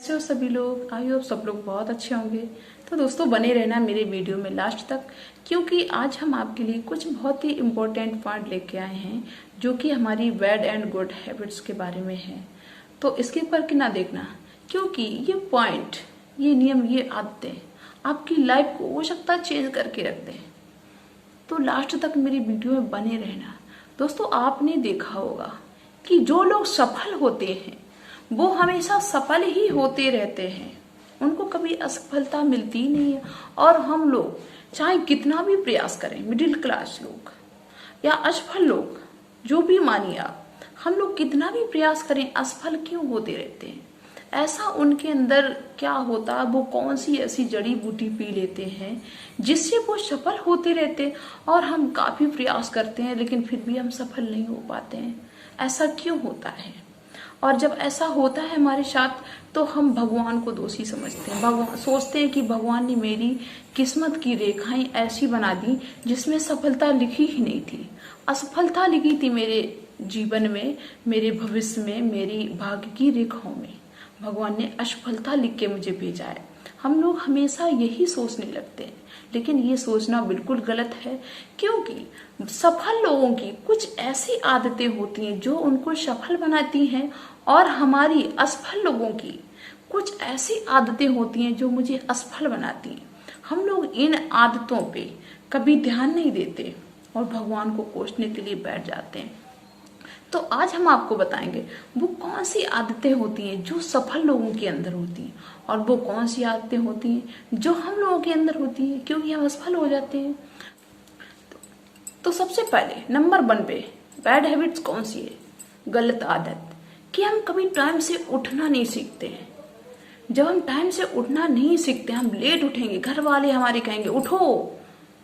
कैसे हो सभी लोग। आई होप सब लोग बहुत अच्छे होंगे। तो दोस्तों बने रहना मेरे वीडियो में लास्ट तक, क्योंकि आज हम आपके लिए कुछ बहुत ही इम्पोर्टेंट पॉइंट लेके आए हैं जो कि हमारी बैड एंड गुड हैबिट्स के बारे में है। तो इसके ऊपर ना देखना, क्योंकि ये पॉइंट, ये नियम, ये आदतें आपकी लाइफ को हो सकता है चेंज करके रख दें। तो लास्ट तक मेरी वीडियो में बने रहना। दोस्तों आपने देखा होगा कि जो लोग सफल होते हैं वो हमेशा सफल ही होते रहते हैं, उनको कभी असफलता मिलती ही नहीं है। और हम लोग चाहे कितना भी प्रयास करें, मिडिल क्लास लोग या असफल लोग, जो भी मानिए आप, हम लोग कितना भी प्रयास करें असफल क्यों होते रहते हैं। ऐसा उनके अंदर क्या होता, वो कौन सी ऐसी जड़ी बूटी पी लेते हैं जिससे वो सफल होते रहते। और हम काफी प्रयास करते हैं लेकिन फिर भी हम सफल नहीं हो पाते हैं। ऐसा क्यों होता है? और जब ऐसा होता है हमारे साथ तो हम भगवान को दोषी समझते हैं। भगवान सोचते हैं कि भगवान ने मेरी किस्मत की रेखाएं ऐसी बना दी जिसमें सफलता लिखी ही नहीं थी, असफलता लिखी थी मेरे जीवन में, मेरे भविष्य में, मेरी भाग्य की रेखाओं में भगवान ने असफलता लिख के मुझे भेजा है। हम लोग हमेशा यही सोचने लगते हैं, लेकिन ये सोचना बिल्कुल गलत है, क्योंकि सफल लोगों की कुछ ऐसी आदतें होती हैं जो उनको सफल बनाती हैं, और हमारी असफल लोगों की कुछ ऐसी आदतें होती हैं जो मुझे असफल बनाती हैं। हम लोग इन आदतों पे कभी ध्यान नहीं देते और भगवान को कोसने के लिए बैठ जाते हैं। तो आज हम आपको बताएंगे वो कौन सी आदतें होती हैं जो सफल लोगों के अंदर होती हैं, और वो कौन सी आदतें होती हैं जो हम लोगों के अंदर होती हैं क्योंकि हम असफल हो जाते हैं। तो सबसे पहले नंबर 1 पे बैड हैबिट्स कौन सी है? गलत आदत कि हम कभी टाइम से उठना नहीं सीखते हैं। जब हम टाइम से उठना नहीं सीखते, हम लेट उठेंगे, घर वाले हमारे कहेंगे उठो,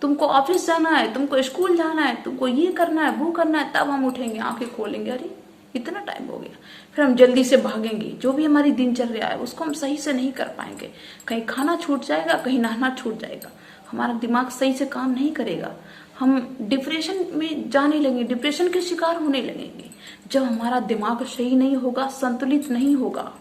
तुमको ऑफिस जाना है, तुमको स्कूल जाना है, तुमको ये करना है, वो करना है, तब हम उठेंगे, आंखें खोलेंगे, अरे इतना टाइम हो गया। फिर हम जल्दी से भागेंगे, जो भी हमारी दिनचर्या है उसको हम सही से नहीं कर पाएंगे। कहीं खाना छूट जाएगा, कहीं नहाना छूट जाएगा, हमारा दिमाग सही से काम नहीं करेगा, हम डिप्रेशन में जाने लगेंगे, डिप्रेशन के शिकार होने लगेंगे। जब हमारा दिमाग सही नहीं होगा, संतुलित नहीं होगा,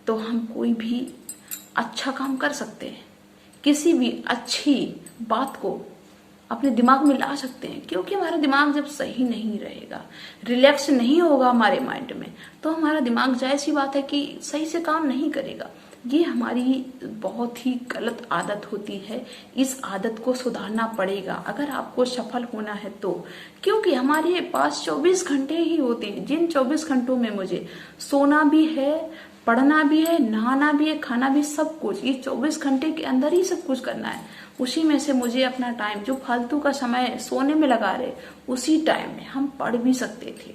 तो हम कोई भी अच्छा काम कर सकते हैं, किसी भी अच्छी बात को अपने दिमाग में ला सकते हैं। क्योंकि हमारा दिमाग जब सही नहीं रहेगा, रिलैक्स नहीं होगा हमारे माइंड में, तो हमारा दिमाग जाहिर सी बात है कि सही से काम नहीं करेगा। ये हमारी बहुत ही गलत आदत होती है। इस आदत को सुधारना पड़ेगा अगर आपको सफल होना है तो, क्योंकि हमारे पास 24 घंटे ही होते हैं, जिन 24 घंटों में मुझे सोना भी है, पढ़ना भी है, नहाना भी है, खाना भी, सब कुछ इस 24 घंटे के अंदर ही सब कुछ करना है। उसी में से मुझे अपना टाइम, जो फालतू का समय सोने में लगा रहे, उसी टाइम में हम पढ़ भी सकते थे।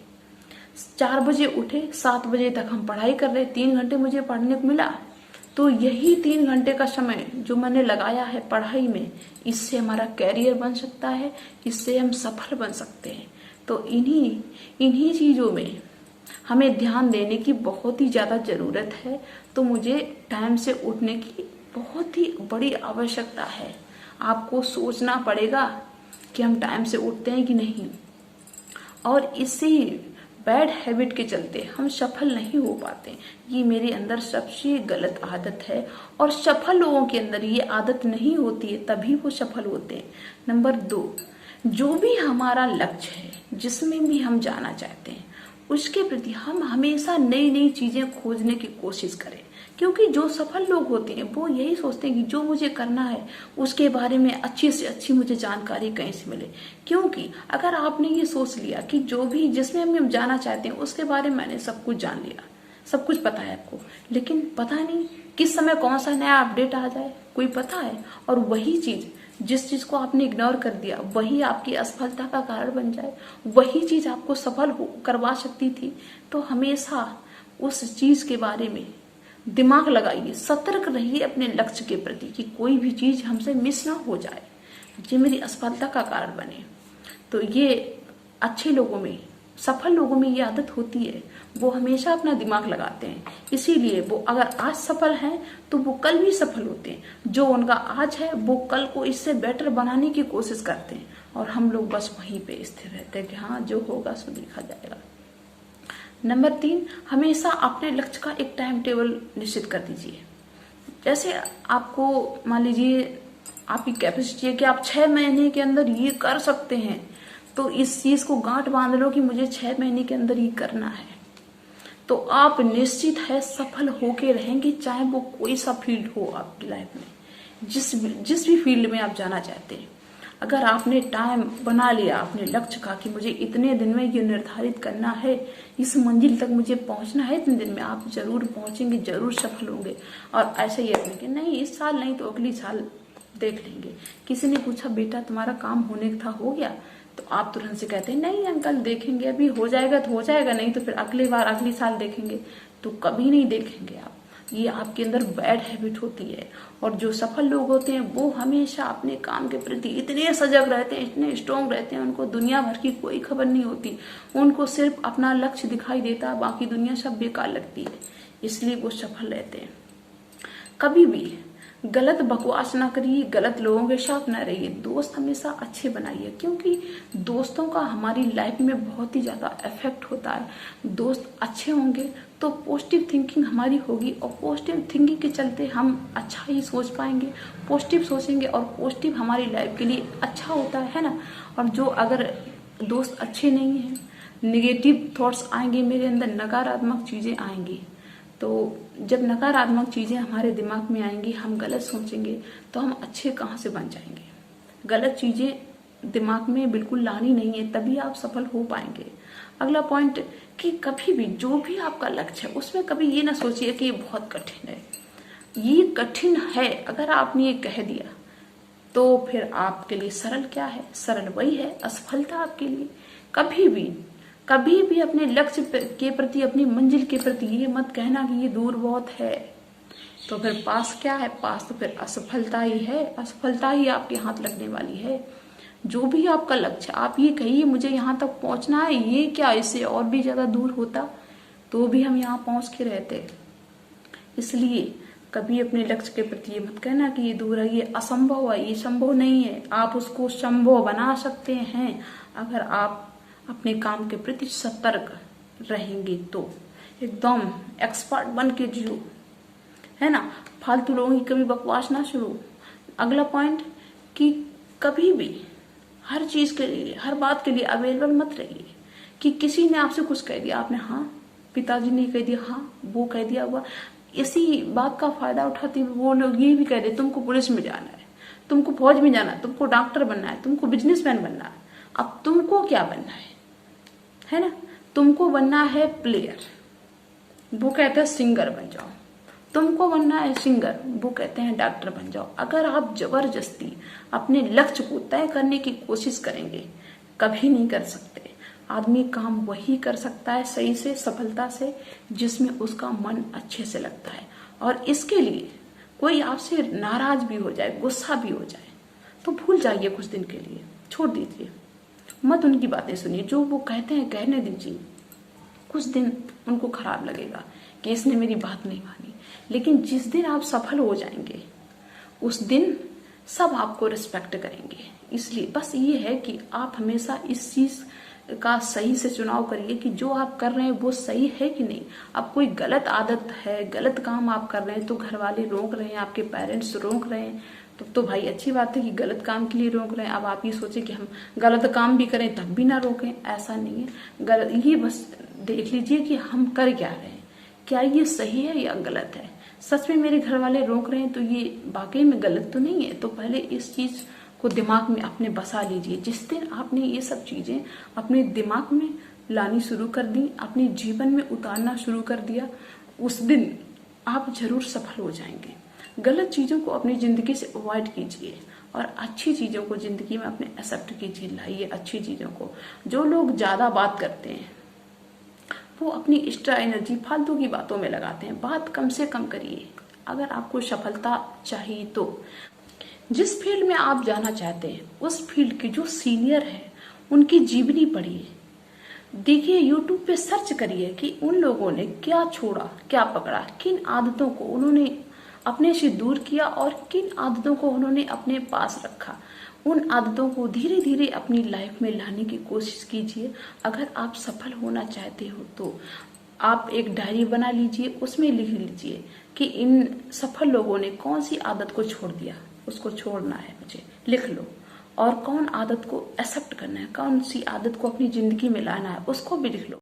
4 बजे उठे, 7 बजे तक हम पढ़ाई कर रहे, 3 घंटे मुझे पढ़ने को मिला। तो यही 3 घंटे का समय जो मैंने लगाया है पढ़ाई में, इससे हमारा कैरियर बन सकता है, इससे हम सफल बन सकते हैं। तो इन्हीं चीजों में हमें ध्यान देने की बहुत ही ज्यादा जरूरत है। तो मुझे टाइम से उठने की बहुत ही बड़ी आवश्यकता है। आपको सोचना पड़ेगा कि हम टाइम से उठते हैं कि नहीं, और इसी बैड हैबिट के चलते हम सफल नहीं हो पाते। ये मेरे अंदर सबसे गलत आदत है, और सफल लोगों के अंदर ये आदत नहीं होती है, तभी वो सफल होते हैं। नंबर 2, जो भी हमारा लक्ष्य है, जिसमें भी हम जाना चाहते हैं, उसके प्रति हम हमेशा नई नई चीजें खोजने की कोशिश करें। क्योंकि जो सफल लोग होते हैं वो यही सोचते हैं कि जो मुझे करना है उसके बारे में अच्छी से अच्छी मुझे जानकारी कहीं से मिले। क्योंकि अगर आपने ये सोच लिया कि जो भी जिसमें हम जाना चाहते हैं उसके बारे में मैंने सब कुछ जान लिया, सब कुछ पता है आपको, लेकिन पता नहीं किस समय कौन सा नया अपडेट आ जाए, कोई पता है, और वही चीज, जिस चीज को आपने इग्नोर कर दिया, वही आपकी असफलता का कारण बन जाए, वही चीज आपको सफल करवा सकती थी। तो हमेशा उस चीज के बारे में दिमाग लगाइए, सतर्क रहिए अपने लक्ष्य के प्रति कि कोई भी चीज हमसे मिस ना हो जाए, ये मेरी असफलता का कारण बने। तो ये अच्छे लोगों में, सफल लोगों में ये आदत होती है, वो हमेशा अपना दिमाग लगाते हैं। इसीलिए वो अगर आज सफल हैं तो वो कल भी सफल होते हैं। जो उनका आज है वो कल को इससे बेटर बनाने की कोशिश करते हैं, और हम लोग बस वहीं पे स्थिर रहते हैं कि हाँ जो होगा सो देखा जाएगा। नंबर 3, हमेशा अपने लक्ष्य का एक टाइम टेबल निश्चित कर दीजिए। जैसे आपको मान लीजिए आपकी कैपेसिटी है कि आप 6 महीने के अंदर ये कर सकते हैं, तो इस चीज को गांठ बांध लो कि मुझे 6 महीने के अंदर ये करना है, तो आप निश्चित है सफल होके रहेंगे, चाहे वो कोई सा फील्ड हो आपकी लाइफ में, जिस भी फील्ड में आप जाना चाहते हैं। अगर आपने टाइम बना लिया अपने लक्ष्य का कि मुझे इतने दिन में ये निर्धारित करना है, इस मंजिल तक मुझे पहुंचना है इतने दिन में, आप जरूर पहुंचेंगे, जरूर सफल होंगे। और ऐसे ही अपने कि नहीं इस साल नहीं तो अगली साल देख लेंगे। किसी ने पूछा बेटा तुम्हारा काम होने था, हो गया? तो आप तुरंत से कहते हैं नहीं अंकल देखेंगे, अभी हो जाएगा तो हो जाएगा, नहीं तो फिर अगली बार अगली साल देखेंगे। तो कभी नहीं देखेंगे आप, ये आपके अंदर बैड हैबिट होती है। और जो सफल लोग होते हैं वो हमेशा अपने काम के प्रति इतने सजग रहते हैं, इतने स्ट्रांग रहते हैं, उनको दुनिया भर की कोई खबर नहीं होती, उनको सिर्फ अपना लक्ष्य दिखाई देता, बाकी दुनिया सब बेकार लगती है, इसलिए वो सफल रहते हैं। कभी भी गलत बकवास ना करिए, गलत लोगों के साथ ना रहिए, दोस्त हमेशा अच्छे बनाइए, क्योंकि दोस्तों का हमारी लाइफ में बहुत ही ज्यादा इफेक्ट होता है। दोस्त अच्छे होंगे तो पॉजिटिव थिंकिंग हमारी होगी, और पॉजिटिव थिंकिंग के चलते हम अच्छा ही सोच पाएंगे, पॉजिटिव सोचेंगे, और पॉजिटिव हमारी लाइफ के लिए अच्छा होता है ना। और जो अगर दोस्त अच्छे नहीं हैं, निगेटिव थॉट्स आएंगे मेरे अंदर, नकारात्मक चीजें आएंगी, तो जब नकारात्मक चीजें हमारे दिमाग में आएंगी, हम गलत सोचेंगे, तो हम अच्छे कहाँ से बन जाएंगे। गलत चीजें दिमाग में बिल्कुल लानी नहीं है, तभी आप सफल हो पाएंगे। अगला पॉइंट कि कभी भी जो भी आपका लक्ष्य है उसमें कभी ये ना सोचिए कि ये बहुत कठिन है। ये कठिन है अगर आपने ये कह दिया तो फिर आपके लिए सरल क्या है? सरल वही है असफलता आपके लिए। कभी भी अपने लक्ष्य के प्रति, अपनी मंजिल के प्रति ये मत कहना कि ये दूर बहुत है, तो फिर पास क्या है? पास तो फिर असफलता ही है, असफलता ही आपके हाथ लगने वाली है। जो भी आपका लक्ष्य, आप ये कहिए मुझे यहाँ तक पहुंचना है, ये क्या इससे और भी ज्यादा दूर होता तो भी हम यहाँ पहुंच के रहते। इसलिए कभी अपने लक्ष्य के प्रति ये मत कहना कि ये दूर है, ये असंभव है, ये संभव नहीं है। आप उसको संभव बना सकते हैं अगर आप अपने काम के प्रति सतर्क रहेंगे, तो एकदम एक्सपर्ट बन के जियो, है ना। फालतू लोगों की कभी बकवास ना शुरू। अगला पॉइंट कि कभी भी हर चीज के लिए, हर बात के लिए अवेलेबल मत रहिए कि किसी ने आपसे कुछ कह दिया, आपने हाँ, पिताजी ने कह दिया हाँ, वो कह दिया हुआ, इसी बात का फायदा उठाते हुए वो लोग ये भी कह दे तुमको पुलिस में जाना है, तुमको फौज में जाना है, तुमको डॉक्टर बनना है, तुमको बिजनेसमैन बनना है। अब तुमको क्या बनना है ना? तुमको बनना है प्लेयर, वो कहते हैं सिंगर बन जाओ। तुमको बनना है सिंगर, वो कहते हैं डॉक्टर बन जाओ। अगर आप जबरदस्ती अपने लक्ष्य को तय करने की कोशिश करेंगे, कभी नहीं कर सकते। आदमी काम वही कर सकता है सही से, सफलता से, जिसमें उसका मन अच्छे से लगता है। और इसके लिए कोई आपसे नाराज भी हो जाए, गुस्सा भी हो जाए, तो भूल जाइए कुछ दिन के लिए, छोड़ दीजिए, मत उनकी बातें सुनिए। जो वो कहते हैं कहने दीजिए। कुछ दिन उनको खराब लगेगा कि इसने मेरी बात नहीं मानी, लेकिन जिस दिन आप सफल हो जाएंगे उस दिन सब आपको रिस्पेक्ट करेंगे। इसलिए बस ये है कि आप हमेशा इस चीज का सही से चुनाव करिए कि जो आप कर रहे हैं वो सही है कि नहीं। अब कोई गलत आदत है, गलत काम आप कर रहे हैं तो घर वाले रोक रहे हैं, आपके पेरेंट्स रोक रहे हैं, तो भाई अच्छी बात है कि गलत काम के लिए रोक रहे हैं। अब आप ये सोचे कि हम गलत काम भी करें तब भी ना रोकें, ऐसा नहीं है। ये बस देख लीजिए कि हम कर क्या रहे हैं, क्या ये सही है या गलत है। सच में मेरे घर वाले रोक रहे हैं तो ये वाकई में गलत तो नहीं है। तो पहले इस चीज को दिमाग में अपने बसा लीजिए। जिस दिन आपने ये सब चीजें अपने दिमाग में लानी शुरू कर दी, अपने जीवन में उतारना शुरू कर दिया, उस दिन आप जरूर सफल हो जाएंगे। गलत चीजों को अपनी जिंदगी से अवॉइड कीजिए और अच्छी चीजों को जिंदगी में अपने एक्सेप्ट कीजिए, लाइए अच्छी चीजों को। जो लोग ज्यादा बात करते हैं वो अपनी एक्स्ट्रा एनर्जी फालतू की बातों में लगाते हैं। बात कम से कम करिए अगर आपको सफलता चाहिए तो। जिस फील्ड में आप जाना चाहते हैं उस फील्ड के जो सीनियर है उनकी जीवनी पढ़िए। देखिए YouTube पे सर्च करिए कि उन लोगों ने क्या छोड़ा, क्या पकड़ा, किन आदतों को उन्होंने अपने से दूर किया और किन आदतों को उन्होंने अपने पास रखा। उन आदतों को धीरे धीरे अपनी लाइफ में लाने की कोशिश कीजिए अगर आप सफल होना चाहते हो तो। आप एक डायरी बना लीजिए, उसमें लिख लीजिए कि इन सफल लोगों ने कौन सी आदत को छोड़ दिया, उसको छोड़ना है मुझे, लिख लो। और कौन आदत को एक्सेप्ट करना है, कौन सी आदत को अपनी जिंदगी में लाना है, उसको भी लिख लो।